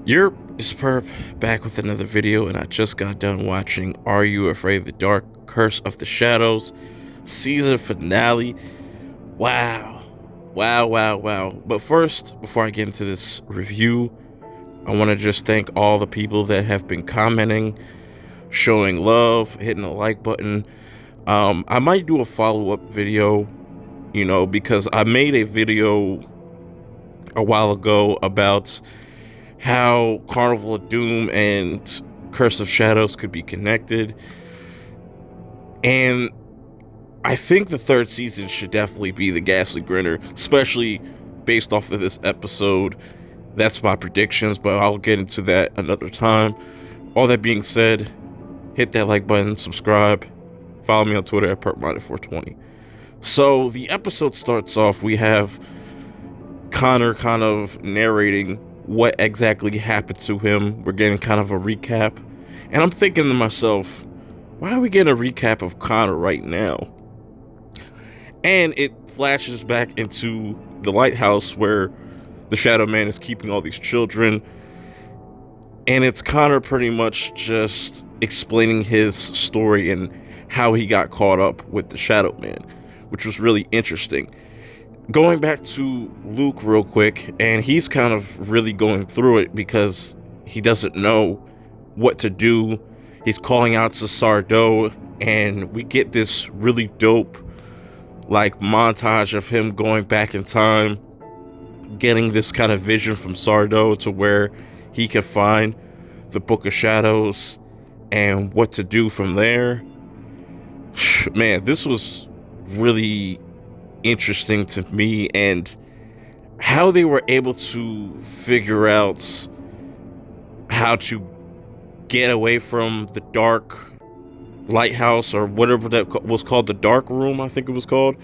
You're Superb, back with another video, and I just got done watching Are You Afraid of the Dark? Curse of the Shadows season finale. Wow. Wow, wow, wow. But first, before I get into this review, I want to just thank all the people that have been commenting, showing love, hitting the like button. I might do a follow-up video, because I made a video a while ago about how Carnival of Doom and Curse of Shadows could be connected. And I think the third season should definitely be the Ghastly Grinner, especially based off of this episode. That's my predictions, but I'll get into that another time. All that being said, hit that like button, subscribe, follow me on Twitter at PerpMinder420. So the episode starts off, we have Connor kind of narrating what exactly happened to him. We're getting kind of a recap. And I'm thinking to myself, why are we getting a recap of Connor right now? And it flashes back into the lighthouse where the Shadow Man is keeping all these children. And it's Connor pretty much just explaining his story and how he got caught up with the Shadow Man, which was really interesting. Going back to Luke real quick, and he's kind of really going through it because he doesn't know what to do. He's calling out to Sardou, and we get this really dope montage of him going back in time, getting this kind of vision from Sardou to where he can find the Book of Shadows and what to do from there. Man, this was really interesting to me, and how they were able to figure out how to get away from the dark lighthouse, or whatever that was called, the dark room, I think it was called.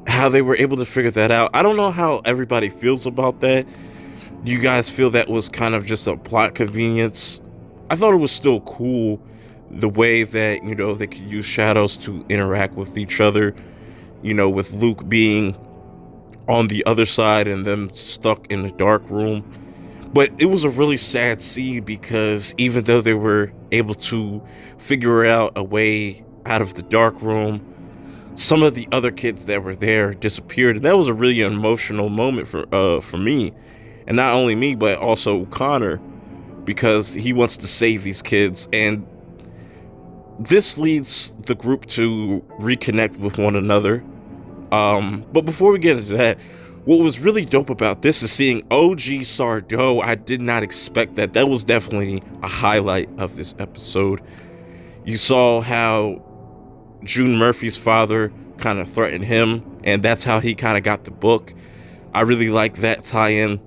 How they were able to figure that out. I don't know how everybody feels about that. Do you guys feel that was kind of just a plot convenience? I thought it was still cool the way that, they could use shadows to interact with each other. With Luke being on the other side and them stuck in the dark room. But it was a really sad scene because even though they were able to figure out a way out of the dark room, some of the other kids that were there disappeared. And that was a really emotional moment for me. And not only me, but also Connor, because he wants to save these kids. And this leads the group to reconnect with one another. But before we get into that, what was really dope about this is seeing OG Sardou. I did not expect that. That was definitely a highlight of this episode. You saw how June Murphy's father kind of threatened him, and that's how he kind of got the book. I really like that tie-in.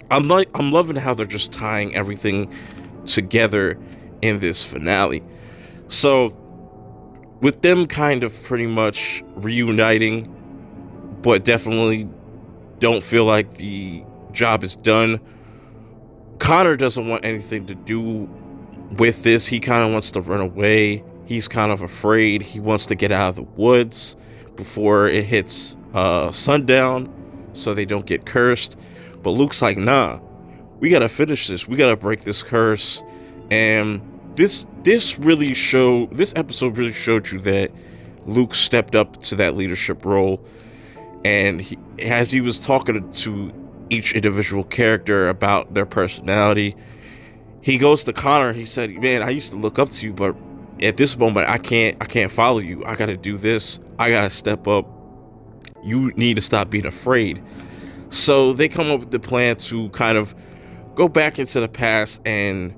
I'm loving how they're just tying everything together in this finale. So with them kind of pretty much reuniting, but definitely don't feel like the job is done, Connor doesn't want anything to do with this. He kind of wants to run away. He's kind of afraid. He wants to get out of the woods before it hits sundown so they don't get cursed. But Luke's like, nah, we gotta finish this. We gotta break this curse. And this episode really showed you that Luke stepped up to that leadership role. And as he was talking to each individual character about their personality, he goes to Connor. He said, man, I used to look up to you, but at this moment I can't follow you. I gotta do this. I gotta step up. You need to stop being afraid. So they come up with the plan to kind of go back into the past and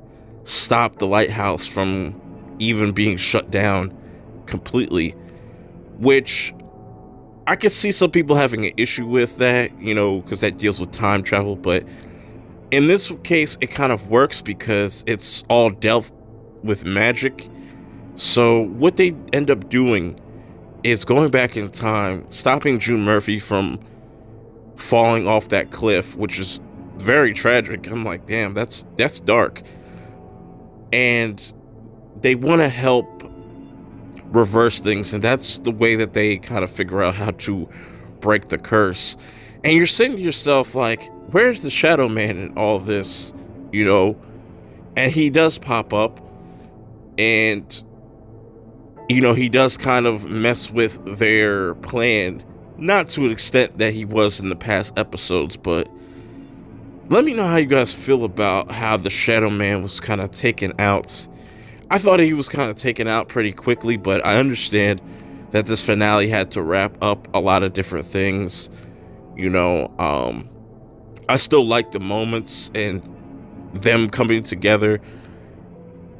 stop the lighthouse from even being shut down completely, which I could see some people having an issue with that, because that deals with time travel. But in this case, it kind of works because it's all dealt with magic. So what they end up doing is going back in time, stopping June Murphy from falling off that cliff, which is very tragic. I'm like, damn, that's dark. And they want to help reverse things, and that's the way that they kind of figure out how to break the curse. And you're saying to yourself, like, where's the Shadow Man in all this, you know? And he does pop up, and, you know, he does kind of mess with their plan. Not to an extent that he was in the past episodes, but let me know how you guys feel about how the Shadow Man was kind of taken out. I thought he was kind of taken out pretty quickly, but I understand that this finale had to wrap up a lot of different things. You know, I still like the moments and them coming together,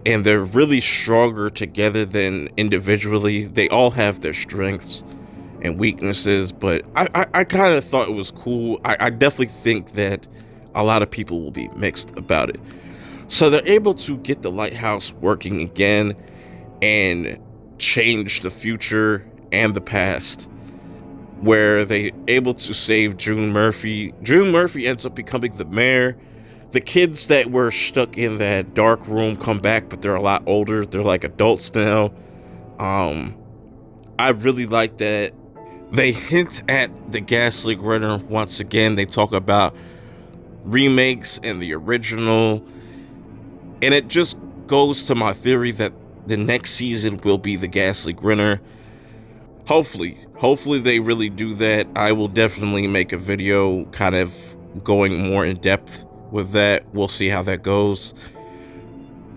and they're really stronger together than individually. They all have their strengths and weaknesses, but I kind of thought it was cool. I definitely think that a lot of people will be mixed about it. So they're able to get the lighthouse working again and change the future and the past, where they able to save June Murphy. June Murphy ends up becoming the mayor. The kids that were stuck in that dark room come back, but they're a lot older. They're like adults now. I really like that they hint at the Ghastly Grinner once again. They talk about remakes and the original, and it just goes to my theory that the next season will be the Ghastly Grinner. Hopefully they really do that. I will definitely make a video kind of going more in depth with that. We'll see how that goes.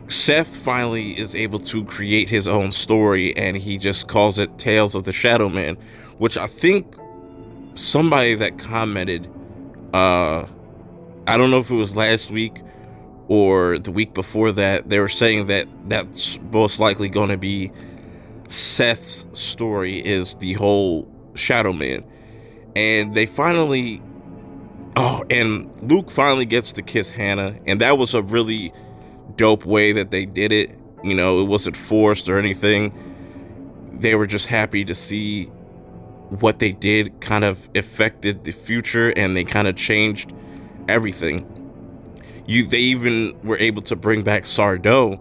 Seth finally is able to create his own story, and he just calls it Tales of the Shadow Man, which I think somebody that commented, I don't know if it was last week or the week before that, they were saying that that's most likely going to be Seth's story, is the whole Shadow Man. And they finally, and Luke finally gets to kiss Hannah, and that was a really dope way that they did it. You know, it wasn't forced or anything. They were just happy to see what they did kind of affected the future, and they kind of changed everything. They even were able to bring back Sardo,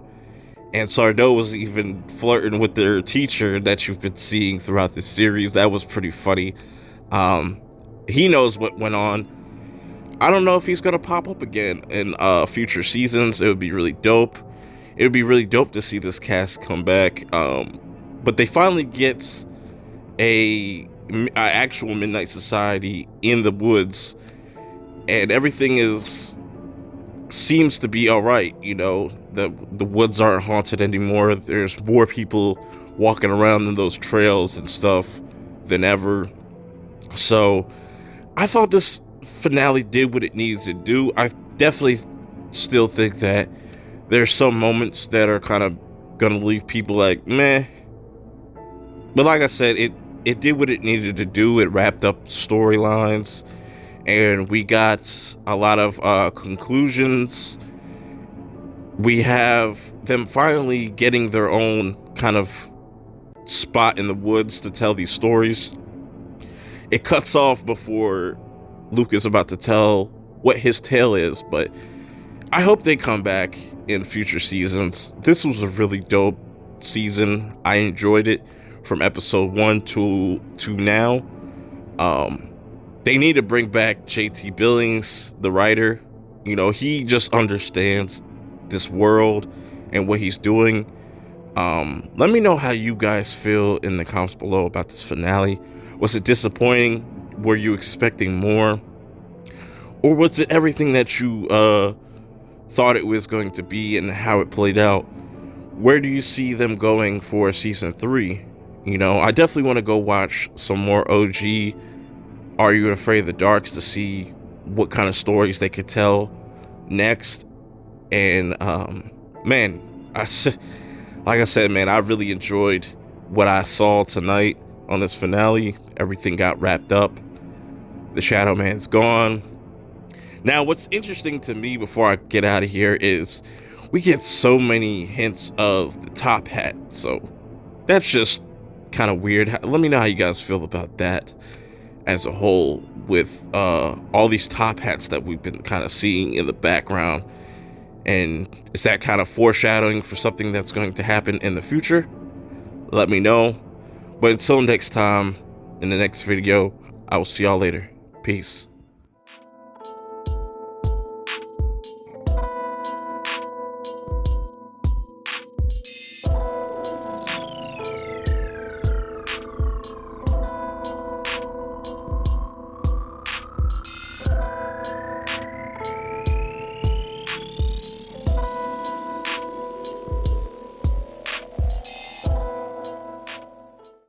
and Sardo was even flirting with their teacher that you've been seeing throughout this series. That was pretty funny. He knows what went on. I don't know if he's gonna pop up again in future seasons. It would be really dope. It would be really dope to see this cast come back. But they finally get a actual Midnight Society in the woods, and everything seems to be all right. You know, the woods aren't haunted anymore. There's more people walking around in those trails and stuff than ever. So I thought this finale did what it needed to do. I definitely still think that there's some moments that are kind of gonna leave people like meh, but like I said, it did what it needed to do. It wrapped up storylines, and we got a lot of conclusions. We have them finally getting their own kind of spot in the woods to tell these stories. It cuts off before Luke is about to tell what his tale is, but I hope they come back in future seasons. This was a really dope season. I enjoyed it from episode 1 to now. They need to bring back JT Billings, the writer. You know, he just understands this world and what he's doing. Let me know how you guys feel in the comments below about this finale. Was it disappointing? Were you expecting more? Or was it everything that you thought it was going to be and how it played out? Where do you see them going for season 3? You know, I definitely want to go watch some more OG Are You Afraid of the Darks to see what kind of stories they could tell next. And man, like I said, man, I really enjoyed what I saw tonight on this finale. Everything got wrapped up. The Shadow Man's gone. Now, what's interesting to me before I get out of here is we get so many hints of the Top Hat. So that's just kind of weird. Let me know how you guys feel about that as a whole, with all these top hats that we've been kind of seeing in the background. And is that kind of foreshadowing for something that's going to happen in the future? Let me know. But until next time, in the next video, I will see y'all later. Peace.